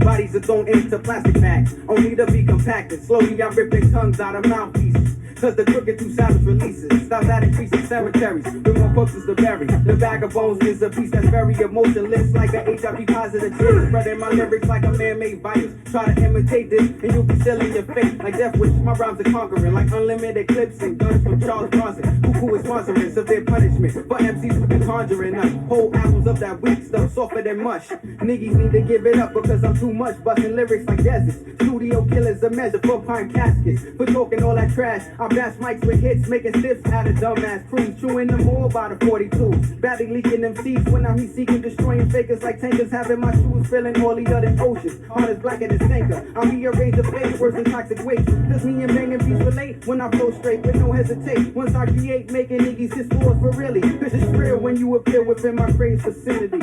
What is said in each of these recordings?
Bodies are thrown into plastic bags, only to be compacted. Slowly I'm ripping tongues out of mouthpieces. Cause the crooked through savage releases. Stop that increasing cemeteries with more corpses to bury. The bag of bones is a piece that's very emotionless, like an HIV positive kid. Spreading my lyrics like a man-made virus. Try to imitate this and you'll be still in your face. Like Death Wish, my rhymes are conquering. Like unlimited clips and guns from Charles Bronson. Who is sponsoring severe punishment for MCs who be conjuring us. Whole albums of that weak stuff, softer than mush. Niggas need to give it up because I'm too much. Busting lyrics like deserts. Studio killers a measure for pine caskets. For talking all that trash, I blast mics with hits, making stiffs out of dumbass crews. Chewing them all by the 42. Badly leaking them seeds when I'm seeking, destroying fakers like tankers. Having my shoes filling oilier than oceans. Heart is blacker than sinker. I'll rearrange the flavor worse than toxic waste. Cause me and banging beats relate when I flow straight with no hesitate. Once I create, making niggas his scores for really. This is real when you appear within my phrase vicinity.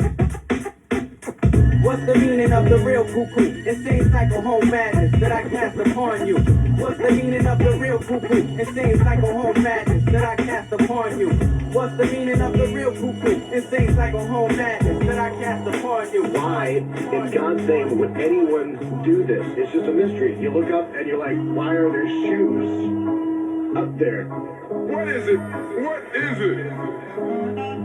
What's the meaning of the real cuckoo? Insane psycho home madness that I cast upon you. What's the meaning of the real cuckoo? Insane psycho home madness that I cast upon you. What's the meaning of the real cuckoo? Insane psycho home madness that I cast upon you. Why in God's name would anyone do this? It's just a mystery. You look up and you're like, why are there shoes up there? What is it? What is it?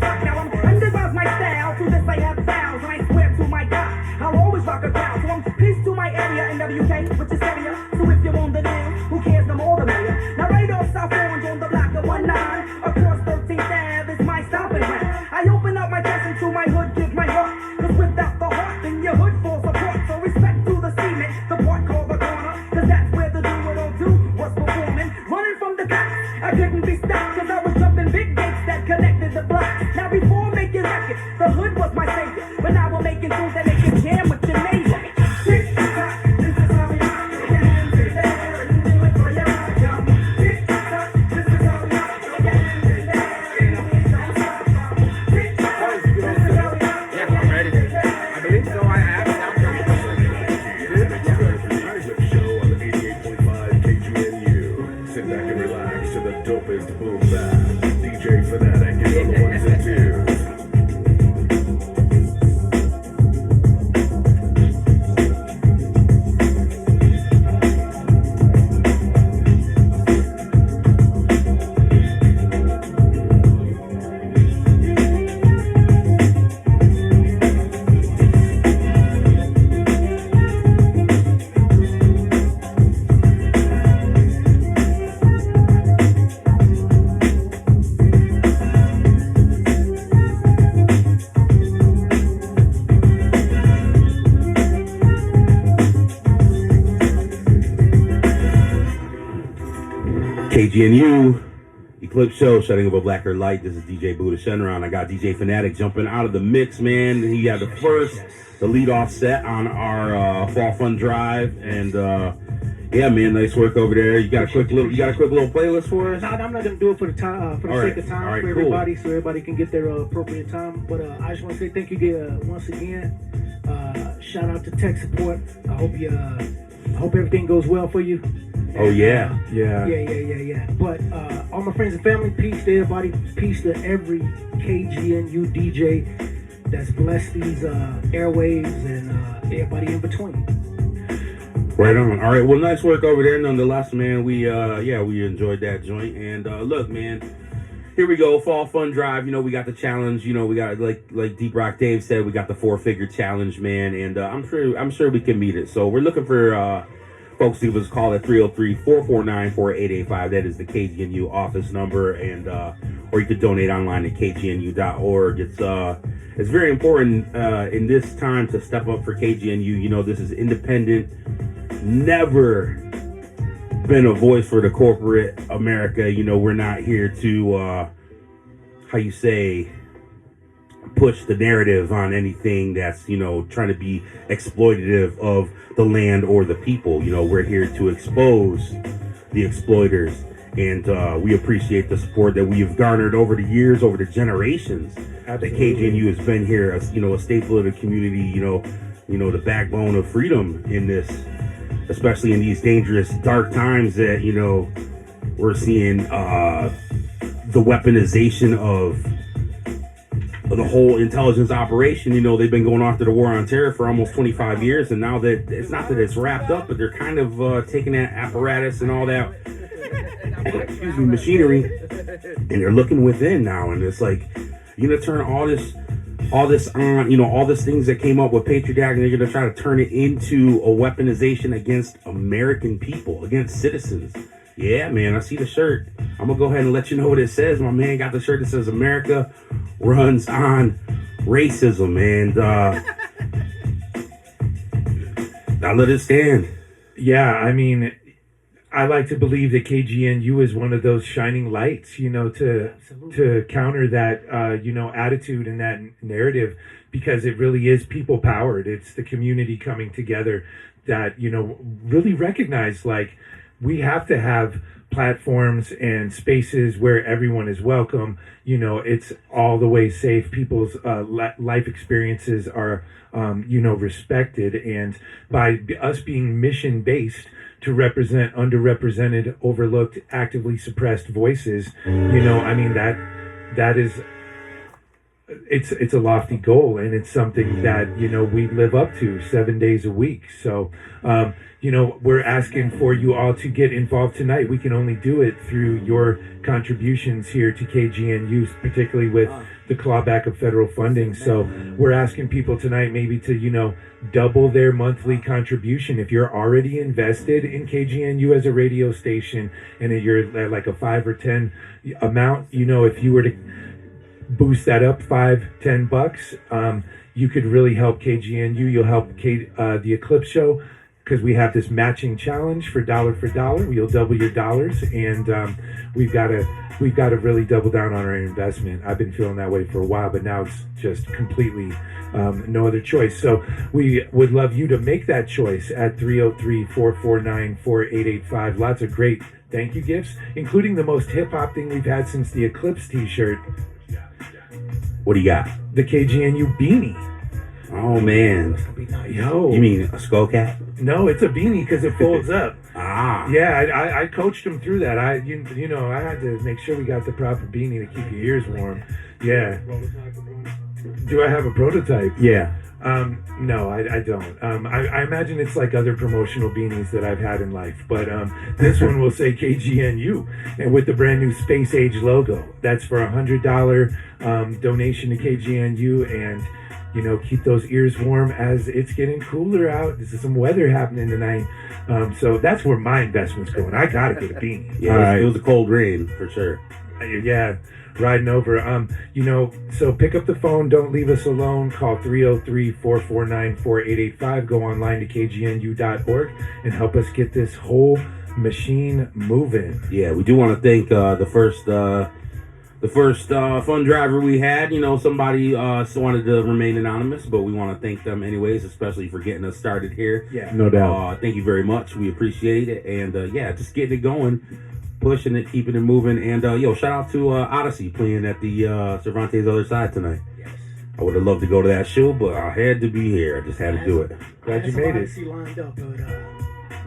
rock. Now I'm underground's my style. To this I have vows, and I swear to my God, I'll always rock a crowd. So I'm peace to my area, NWK, which is area. So if you want the deal, who cares, the more the merrier. Now right off South Orange on the block of 19, across 13th Ave is my stomping ground. I open up my chest into my hood, give my heart. Cause without the heart, then your hood falls apart. So respect to the cement, the part called the corner. Cause that's where the do it all do was performing. Running from the cops, I couldn't be stopped. Cause I was jumping big gates that connected the blocks. Now before making records, the hood was my savior. But now we're making tunes that make you jam with your neighbor. Tick-tock, this is how we rock. Again, sit there and do it for your job. Tick-tock, this is how we rock. Again, sit there and we don't stop. Tick-tock, this is how we rock. Yeah, I'm ready. I believe so. I have it. Show on 88.5 KGNU. Sit back and relax to the dopest boom bap. DJ Fanatic is on the ones and twos. KGNU, Eclipse Show, Shutting Up a Blacker Light. This is DJ Buddha Shenron. I got DJ Fanatic jumping out of the mix, man. He had the lead off set on our Fall Fun Drive, and yeah, man, nice work over there. You got a quick little playlist for us? No, I'm not gonna do it for the time, for the sake of time for everybody, so everybody can get their appropriate time. But I just want to say thank you once again. Shout out to tech support. I hope everything goes well for you. Oh yeah. But all my friends and family, peace to everybody. Peace to every KGNU DJ that's blessed these airwaves and everybody in between. Right on. All right. Well, nice work over there. Nonetheless, man, we enjoyed that joint. And look, man, here we go. Fall Fun Drive. You know, we got the challenge. You know, we got like Deep Rock Dave said, we got the 4-figure challenge, man. And I'm sure we can meet it. So we're looking for folks to give us a call at 303-449-4885. That is the KGNU office number, and or you could donate online at kgnu.org. It's very important in this time to step up for KGNU. You know, this is independent, never been a voice for the corporate America. You know, we're not here to push the narrative on anything that's, you know, trying to be exploitative of the land or the people. You know, we're here to expose the exploiters, and we appreciate the support that we have garnered over the years, over the generations. Absolutely. That KGNU has been here, a staple of the community, you know, the backbone of freedom in this, especially in these dangerous, dark times that, you know, we're seeing the weaponization of the whole intelligence operation. You know, they've been going after the war on terror for almost 25 years, and now that it's not that it's wrapped up, but they're kind of taking that apparatus and all that machinery, and they're looking within now, and it's like, you're gonna turn all this on, you know, all these things that came up with Patriot Act, and they're gonna try to turn it into a weaponization against American people, against citizens. Yeah, man, I see the shirt. I'm gonna go ahead and let you know what it says. My man got the shirt that says America runs on racism, and I let it stand. Yeah, I mean, I like to believe that KGNU is one of those shining lights, you know, to counter that, attitude and that narrative, because it really is people powered. It's the community coming together that, you know, really recognize, like, we have to have platforms and spaces where everyone is welcome. You know, it's all the way safe. People's life experiences are, respected. And by us being mission-based to represent underrepresented, overlooked, actively suppressed voices, you know, I mean, that is... It's a lofty goal, and it's something that, you know, we live up to 7 days a week. So, we're asking for you all to get involved tonight. We can only do it through your contributions here to KGNU, particularly with the clawback of federal funding. So we're asking people tonight maybe to, double their monthly contribution. If you're already invested in KGNU as a radio station and you're at like a 5 or 10 amount, if you were to boost that up $5-10, you could really help KGNU. You'll help the Eclipse Show, because we have this matching challenge for dollar. You'll double your dollars, and we've got to really double down on our investment. I've been feeling that way for a while, but now it's just completely no other choice. So we would love you to make that choice at 303-449-4885. Lots of great thank you gifts, including the most hip hop thing we've had since the Eclipse t-shirt. What do you got? The KGNU beanie. Oh man. Yo. You mean a skull cap? No, it's a beanie because it folds up. Yeah, I coached him through that. I had to make sure we got the proper beanie to keep your ears warm. Yeah. Do I have a prototype? Yeah. No, I don't. I imagine it's like other promotional beanies that I've had in life, but this one will say KGNU, and with the brand new Space Age logo. That's for $100 donation to KGNU, and keep those ears warm as it's getting cooler out. There's some weather happening tonight, so that's where my investment's going. I gotta get a beanie. Yeah, it was a cold rain for sure. Yeah, riding over. So pick up the phone. Don't leave us alone. Call 303-449-4885. Go online to kgnu.org and help us get this whole machine moving. Yeah, we do want to thank the first fund driver we had. Somebody wanted to remain anonymous, but we want to thank them anyways, especially for getting us started here. Yeah, no doubt. Thank you very much. We appreciate it. And just getting it going, pushing it, keeping it moving. And shout out to Odyssey playing at the Cervantes Other Side tonight. Yes. I would have loved to go to that show, but I had to be here. I just had to do it. Glad you made it. Lined up, but,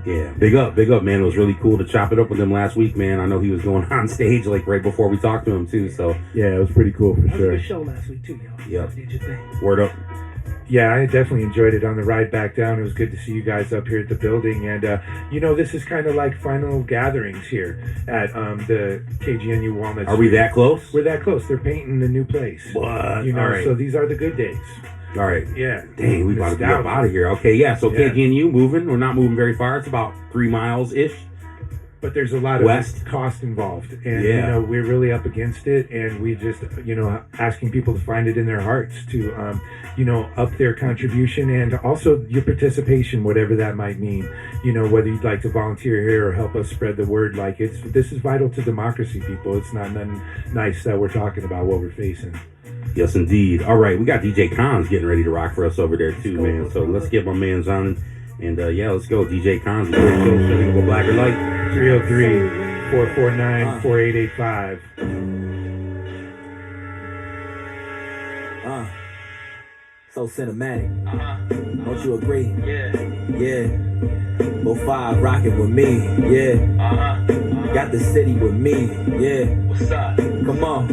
Yeah, big up, man. It was really cool to chop it up with him last week, man. I know he was going on stage like right before we talked to him too. So yeah, it was pretty cool for that was a sure. good show last week too, y'all. Yep. Did your thing. Word up. Yeah, I definitely enjoyed it on the ride back down. It was good to see you guys up here at the building. And, this is kind of like final gatherings here at the KGNU Walnut Are we Street. that close? We're that close. They're painting the new place. What? All right. So these are the good days. All right. Yeah. Dang, we about to be up Nostalgia. out of here. Okay, yeah. So Yeah. KGNU moving. We're not moving very far. It's about 3 miles-ish. But there's a lot of West. cost involved. And, Yeah. we're really up against it. And we just, asking people to find it in their hearts to, up their contribution and also your participation, whatever that might mean. Whether you'd like to volunteer here or help us spread the word. This is vital to democracy, people. It's not nothing nice that we're talking about what we're facing. Yes, indeed. All right, we got DJ Cons getting ready to rock for us over there too, man. So let's get my man's on. And let's go. DJ Cons. Go black or light. 303-449-4885. So cinematic. Don't you agree? Yeah. 05 rocking with me. Yeah. Got the city with me. Yeah. What's up? Come on.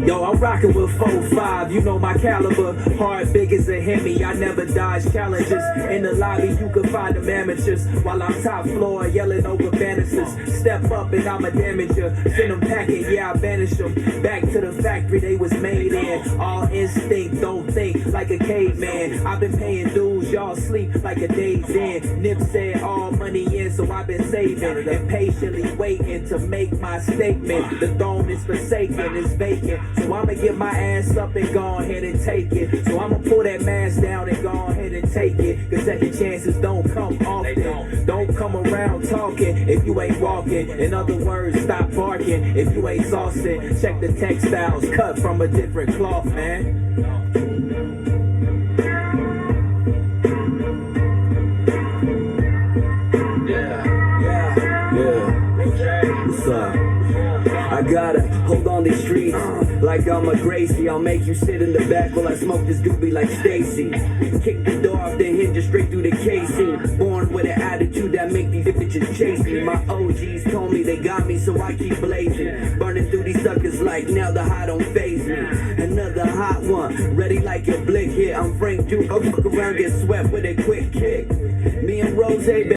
Yo, I'm rocking with 4-5, you know my caliber. Hard, big as a Hemi, I never dodge challenges. In the lobby, you can find them amateurs. While I'm top floor, yelling over banisters. Step up and I'm a damager. Send them packing, yeah, I banish them. Back to the factory they was made in. All instinct, don't think like a caveman. I've been paying dues, y'all sleep like a day's in. Nip said all money in, so I've been saving. And patiently waiting to make my statement. The throne is forsaken, it's vacant. So I'ma get my ass up and go ahead and take it. So I'ma pull that mask down and go ahead and take it. Cause second chances don't come often. Don't come around talking if you ain't walking. In other words, stop barking if you ain't saucing. Check the textiles cut from a different cloth, man. Yeah. What's up? I gotta hold on these streets like I'm a Gracie. I'll make you sit in the back while I smoke this doobie like Stacy. Kick the door off the hinges straight through the casing. Born with an attitude that make these bitches chase me. My OGs told me they got me, so I keep blazing. Burning through these suckers like now the hot don't phase me. Another hot one, ready like your blick hit. I'm Frank Duke. I'll fuck around, get swept with a quick kick. Me and Rose,